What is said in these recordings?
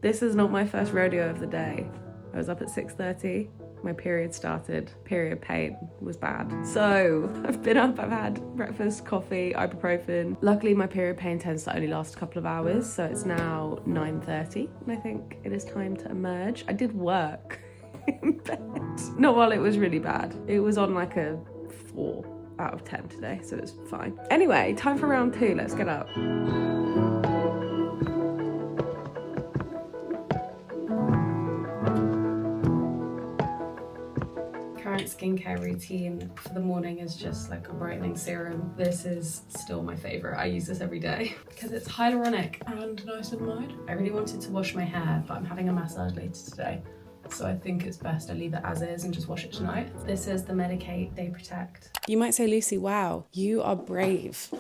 This is not my first rodeo of the day. I was up at 6:30. My period started. Period pain was bad. So I've been up, I've had breakfast, coffee, ibuprofen. Luckily my period pain tends to only last a couple of hours. So it's now 9:30 and I think it is time to emerge. I did work in bed. Not while it was really bad. It was on like a 4 out of 10 today, so it's fine. Anyway, time for round 2, let's get up. Current skincare routine for the morning is just like a brightening serum. This is still my favorite. I use this every day because it's hyaluronic and nice and light. I really wanted to wash my hair, but I'm having a massage later today, so I think it's best I leave it as is and just wash it tonight. This is the Medicate Day Protect. You might say, Lucy, wow, you are brave.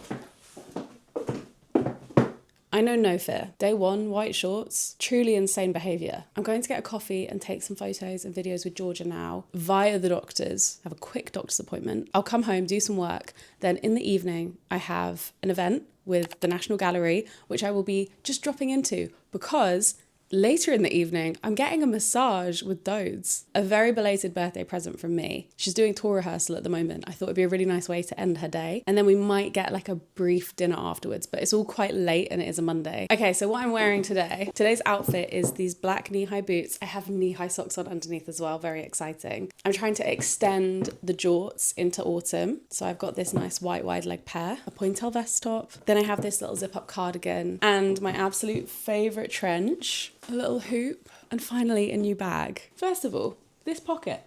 I know no fear. Day 1, white shorts, truly insane behaviour. I'm going to get a coffee and take some photos and videos with Georgia now via the doctors. I have a quick doctor's appointment. I'll come home, do some work. Then in the evening, I have an event with the National Gallery, which I will be just dropping into because later in the evening, I'm getting a massage with Dodes. A very belated birthday present from me. She's doing tour rehearsal at the moment. I thought it'd be a really nice way to end her day. And then we might get like a brief dinner afterwards, but it's all quite late and it is a Monday. Okay, so what I'm wearing today. Today's outfit is these black knee-high boots. I have knee-high socks on underneath as well, very exciting. I'm trying to extend the jorts into autumn. So I've got this nice white wide leg pair, a pointel vest top. Then I have this little zip-up cardigan and my absolute favourite trench, a little hoop, and finally a new bag. First of all, this pocket.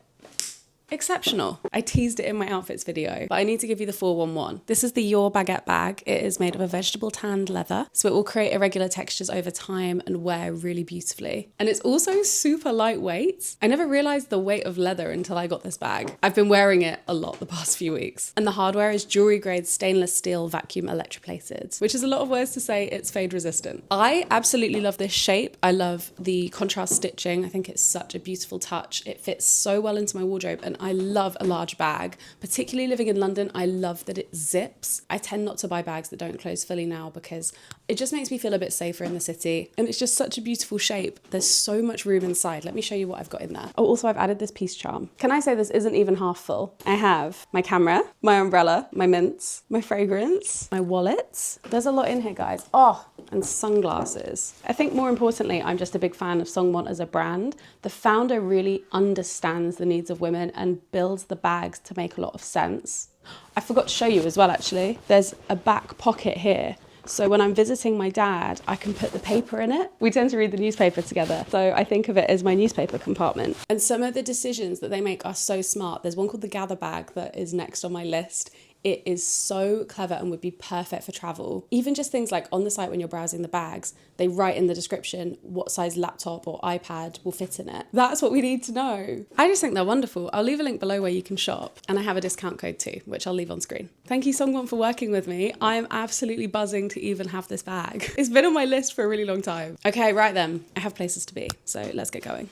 Exceptional. I teased it in my outfits video, but I need to give you the 411. This is the Your Baguette bag. It is made of a vegetable tanned leather, so it will create irregular textures over time and wear really beautifully. And it's also super lightweight. I never realized the weight of leather until I got this bag. I've been wearing it a lot the past few weeks. And the hardware is jewelry grade stainless steel vacuum electroplated, which is a lot of words to say it's fade resistant. I absolutely love this shape. I love the contrast stitching. I think it's such a beautiful touch. It fits so well into my wardrobe and I love a large bag, particularly living in London. I love that it zips. I tend not to buy bags that don't close fully now because it just makes me feel a bit safer in the city. And it's just such a beautiful shape. There's so much room inside. Let me show you what I've got in there. Oh, also I've added this piece charm. Can I say this isn't even half full? I have my camera, my umbrella, my mints, my fragrance, my wallet. There's a lot in here, guys. Oh, and sunglasses. I think more importantly, I'm just a big fan of Songmont as a brand. The founder really understands the needs of women and builds the bags to make a lot of sense. I forgot to show you as well, actually. There's a back pocket here. So when I'm visiting my dad, I can put the paper in it. We tend to read the newspaper together. So I think of it as my newspaper compartment. And some of the decisions that they make are so smart. There's one called the Gather bag that is next on my list. It is so clever and would be perfect for travel. Even just things like on the site when you're browsing the bags, they write in the description what size laptop or iPad will fit in it. That's what we need to know. I just think they're wonderful. I'll leave a link below where you can shop. And I have a discount code too, which I'll leave on screen. Thank you Songmont for working with me. I am absolutely buzzing to even have this bag. It's been on my list for a really long time. Okay, right then. I have places to be, so let's get going.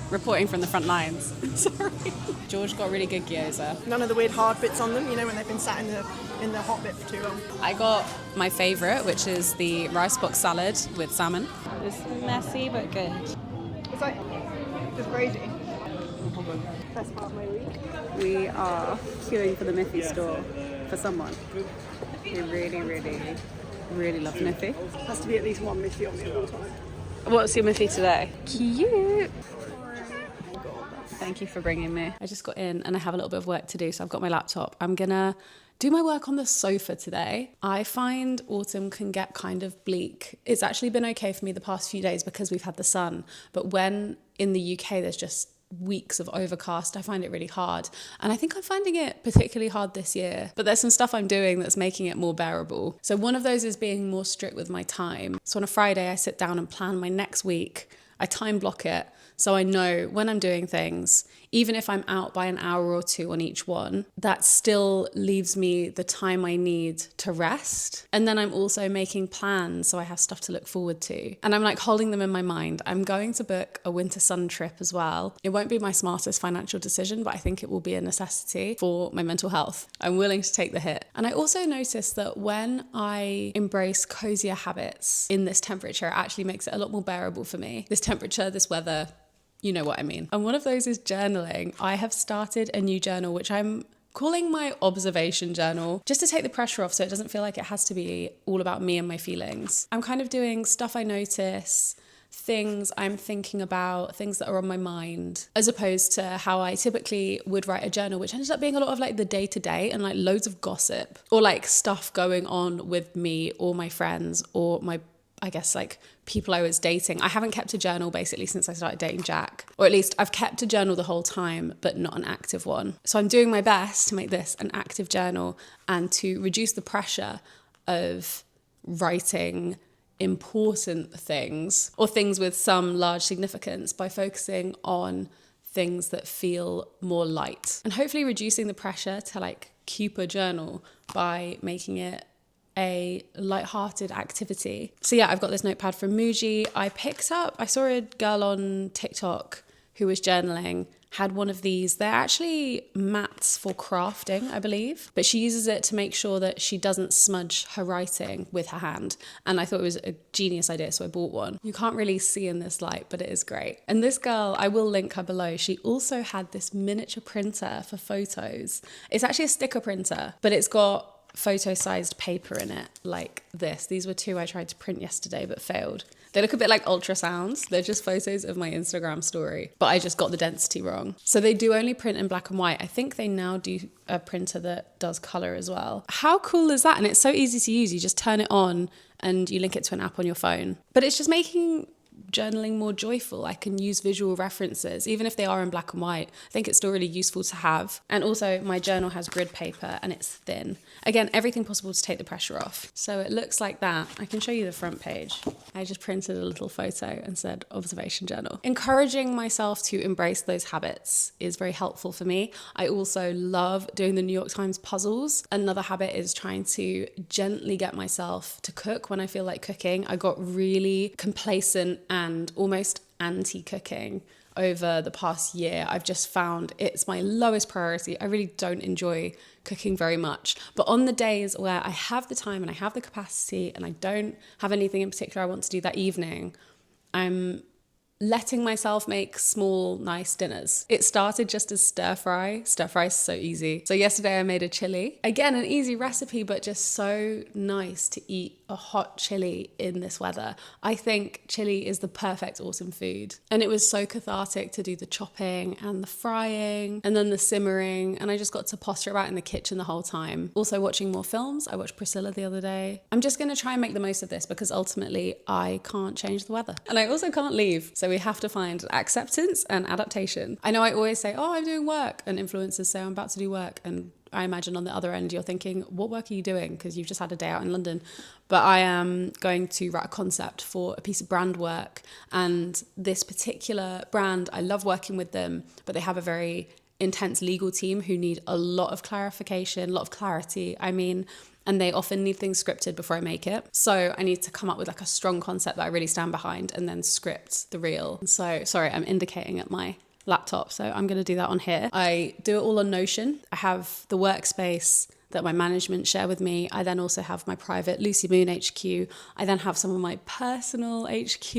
Reporting from the front lines. Sorry. George got really good gyoza. None of the weird hard bits on them, you know, when they've been sat in the hot bit for too long. I got my favourite, which is the rice box salad with salmon. It's messy but good. It's like, just crazy. Best part of my week. We are queuing for the Miffy store for someone who really, really, really loves Miffy. Has to be at least one Miffy on me at all time. What's your Miffy today? Cute. Thank you for bringing me. I just got in and I have a little bit of work to do, so I've got my laptop. I'm gonna do my work on the sofa today. I find autumn can get kind of bleak. It's actually been okay for me the past few days because we've had the sun, but when in the UK there's just weeks of overcast, I find it really hard. And I think I'm finding it particularly hard this year, but there's some stuff I'm doing that's making it more bearable. So one of those is being more strict with my time. So on a Friday, I sit down and plan my next week. I time block it so I know when I'm doing things, even if I'm out by an hour or two on each one, that still leaves me the time I need to rest. And then I'm also making plans, so I have stuff to look forward to. And I'm like holding them in my mind. I'm going to book a winter sun trip as well. It won't be my smartest financial decision, but I think it will be a necessity for my mental health. I'm willing to take the hit. And I also noticed that when I embrace cozier habits in this temperature, it actually makes it a lot more bearable for me. This temperature, this weather, you know what I mean. And one of those is journaling. I have started a new journal, which I'm calling my observation journal, just to take the pressure off so it doesn't feel like it has to be all about me and my feelings. I'm kind of doing stuff I notice, things I'm thinking about, things that are on my mind, as opposed to how I typically would write a journal, which ended up being a lot of like the day-to-day and like loads of gossip or like stuff going on with me or my friends or my, I guess, like people I was dating. I haven't kept a journal basically since I started dating Jack, or at least I've kept a journal the whole time, but not an active one. So I'm doing my best to make this an active journal and to reduce the pressure of writing important things or things with some large significance by focusing on things that feel more light, and hopefully reducing the pressure to like keep a journal by making it a light-hearted activity. So yeah, I've got this notepad from Muji. I saw a girl on TikTok who was journaling, had one of these. They're actually mats for crafting, I believe, but she uses it to make sure that she doesn't smudge her writing with her hand. And I thought it was a genius idea, so I bought one. You can't really see in this light, but it is great. And this girl, I will link her below, she also had this miniature printer for photos. It's actually a sticker printer, but it's got photo-sized paper in it like this. These were two I tried to print yesterday but failed. They look a bit like ultrasounds. They're just photos of my Instagram story, but I just got the density wrong. So they do only print in black and white. I think they now do a printer that does color as well. How cool is that? And it's so easy to use. You just turn it on and you link it to an app on your phone. But it's just making journaling more joyful. I can use visual references, even if they are in black and white. I think it's still really useful to have. And also my journal has grid paper and it's thin. Again, everything possible to take the pressure off. So it looks like that. I can show you the front page. I just printed a little photo and said observation journal. Encouraging myself to embrace those habits is very helpful for me. I also love doing the New York Times puzzles. Another habit is trying to gently get myself to cook when I feel like cooking. I got really complacent and almost anti-cooking over the past year. I've just found it's my lowest priority. I really don't enjoy cooking very much. But on the days where I have the time and I have the capacity and I don't have anything in particular I want to do that evening, I'm letting myself make small, nice dinners. It started just as stir fry. Stir fry is so easy. So yesterday I made a chili. Again, an easy recipe, but just so nice to eat a hot chili in this weather. I think chili is the perfect autumn food. And it was so cathartic to do the chopping and the frying and then the simmering. And I just got to posture about in the kitchen the whole time. Also watching more films. I watched Priscilla the other day. I'm just going to try and make the most of this because ultimately I can't change the weather. And I also can't leave. So we have to find acceptance and adaptation. I know I always say, oh, I'm doing work. And influencers say I'm about to do work. And I imagine on the other end, you're thinking, what work are you doing? Because you've just had a day out in London. But I am going to write a concept for a piece of brand work. And this particular brand, I love working with them, but they have a very intense legal team who need a lot of clarification, a lot of clarity. And they often need things scripted before I make it. So I need to come up with like a strong concept that I really stand behind and then script the reel. So, sorry, I'm indicating at my laptop. So I'm going to do that on here. I do it all on Notion. I have the workspace that my management share with me. I then also have my private Lucy Moon HQ. I then have some of my personal HQ.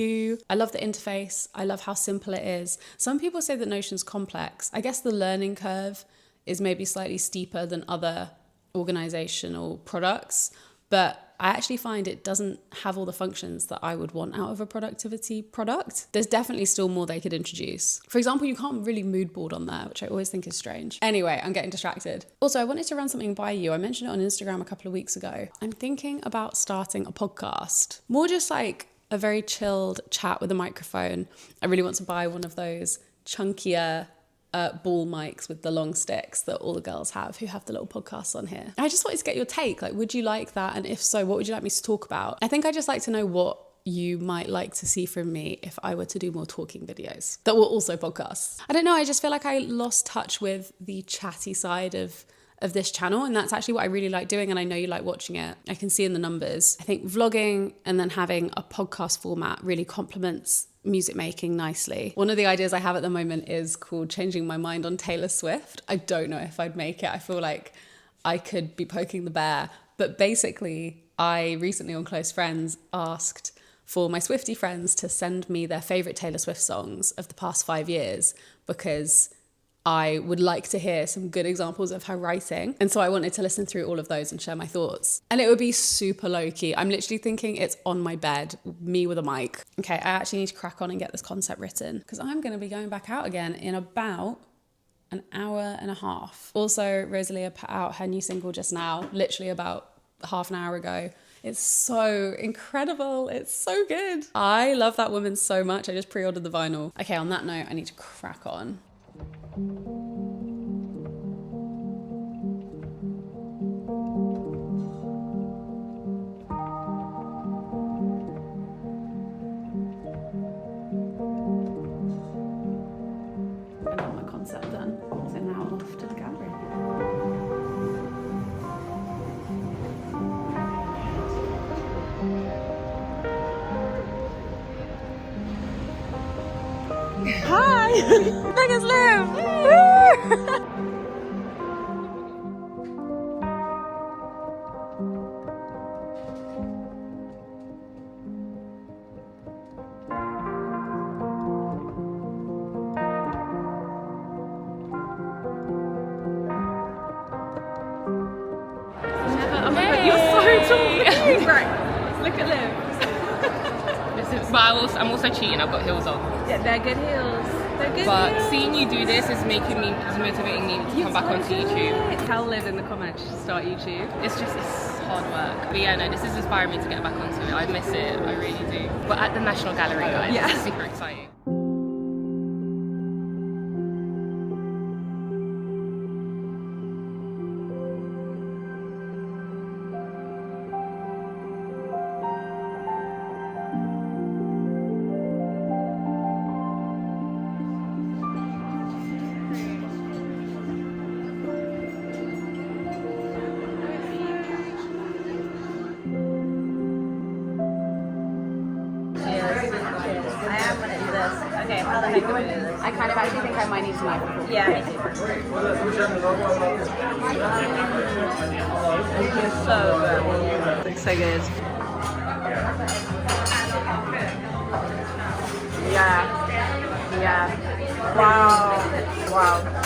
I love the interface. I love how simple it is. Some people say that Notion's complex. I guess the learning curve is maybe slightly steeper than other organizational products, but I actually find it doesn't have all the functions that I would want out of a productivity product. There's definitely still more they could introduce. For example, you can't really mood board on there, which I always think is strange. Anyway, I'm getting distracted. Also, I wanted to run something by you. I mentioned it on Instagram a couple of weeks ago. I'm thinking about starting a podcast, more just like a very chilled chat with a microphone. I really want to buy one of those chunkier ball mics with the long sticks that all the girls have who have the little podcasts on here. I just wanted to get your take. Like, would you like that? And if so, what would you like me to talk about? I think I just like to know what you might like to see from me if I were to do more talking videos that were also podcasts. I don't know, I just feel like I lost touch with the chatty side of this channel, and that's actually what I really like doing, and I know you like watching it. I can see in the numbers. I think vlogging and then having a podcast format really complements music making nicely. One of the ideas I have at the moment is called Changing My Mind on Taylor Swift. I don't know if I'd make it. I feel like I could be poking the bear, but basically I recently on Close Friends asked for my Swiftie friends to send me their favorite Taylor Swift songs of the past 5 years, because I would like to hear some good examples of her writing. And so I wanted to listen through all of those and share my thoughts. And it would be super low key. I'm literally thinking it's on my bed, me with a mic. Okay, I actually need to crack on and get this concept written, because I'm going to be going back out again in about an hour and a half. Also, Rosalia put out her new single just now, literally about half an hour ago. It's so incredible. It's so good. I love that woman so much. I just pre-ordered the vinyl. Okay, on that note, I need to crack on. I got my concept done, so now off to the gallery. Hi! Vegas live! You're so tall. Right. Look at them. But I'm also cheating. I've got heels on. Yeah, they're good heels. They're good But heels. seeing you do this is motivating me to come back onto YouTube. Tell Liv in the comments to start YouTube. It's hard work. But yeah, no, this is inspiring me to get back onto it. I miss it. I really do. But at the National Gallery, guys, Yeah. it's super exciting. Okay, how the heck do I do this? I kind of actually think I might need to microphone. Yeah, me too. So good. Looks so good. Yeah. Yeah. Wow. Wow.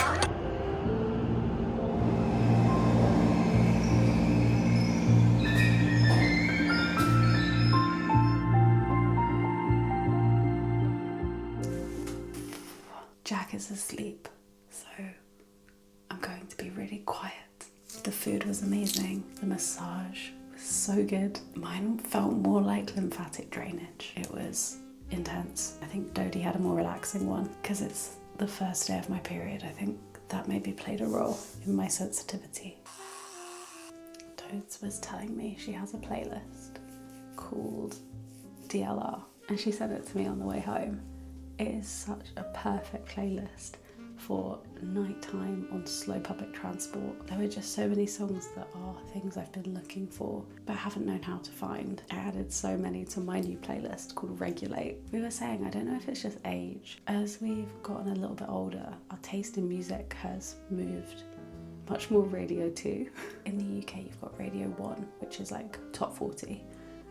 Jack is asleep, so I'm going to be really quiet. The food was amazing. The massage was so good. Mine felt more like lymphatic drainage. It was intense. I think Dodie had a more relaxing one because it's the first day of my period. I think that maybe played a role in my sensitivity. Dodes was telling me she has a playlist called DLR, and she sent it to me on the way home. It is such a perfect playlist for nighttime on slow public transport. There were just so many songs that are things I've been looking for but haven't known how to find. I added so many to my new playlist called Regulate. We were saying, I don't know if it's just age. As we've gotten a little bit older, our taste in music has moved much more Radio 2. In the UK, you've got Radio 1, which is like top 40.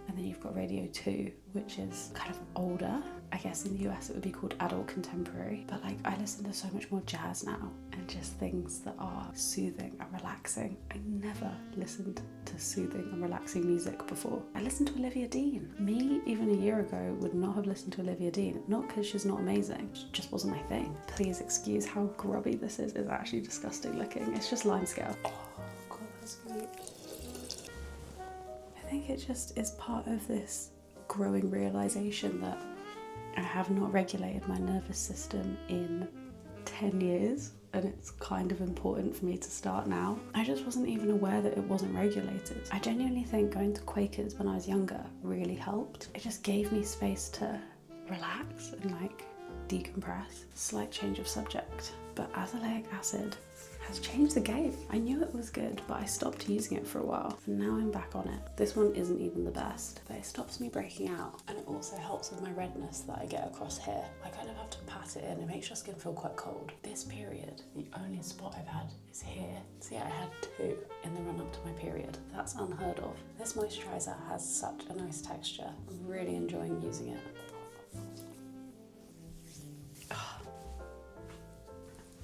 And then you've got Radio 2, which is kind of older. I guess in the US it would be called adult contemporary. But like, I listen to so much more jazz now and just things that are soothing and relaxing. I never listened to soothing and relaxing music before. I listened to Olivia Dean. Me, even a year ago, would not have listened to Olivia Dean. Not because she's not amazing, it just wasn't my thing. Please excuse how grubby this is. It's actually disgusting looking. It's just limescale. Oh God, that's good. I think it just is part of this growing realization that I have not regulated my nervous system in 10 years and it's kind of important for me to start now. I just wasn't even aware that it wasn't regulated. I genuinely think going to Quakers when I was younger really helped. It just gave me space to relax and like decompress. Slight change of subject, but azelaic acid has changed the game. I knew it was good, but I stopped using it for a while, and now I'm back on it. This one isn't even the best, but it stops me breaking out, and it also helps with my redness that I get across here. I kind of have to pat it in. It makes your skin feel quite cold. This period, the only spot I've had is here. See, I had 2 in the run up to my period. That's unheard of. This moisturizer has such a nice texture. I'm really enjoying using it.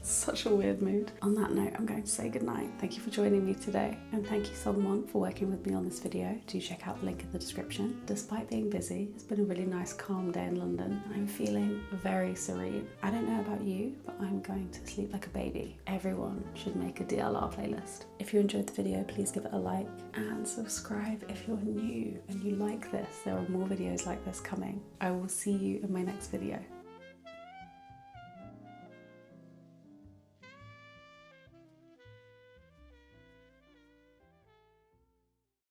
Such a weird mood. On that note, I'm going to say goodnight. Thank you for joining me today, and thank you Songmont for working with me on this video. Do check out the link in the description. Despite being busy, it's been a really nice calm day in London. I'm feeling very serene. I don't know about you, but I'm going to sleep like a baby. Everyone should make a DLR playlist. If you enjoyed the video, please give it a like and subscribe if you're new and you like this. There are more videos like this coming. I will see you in my next video.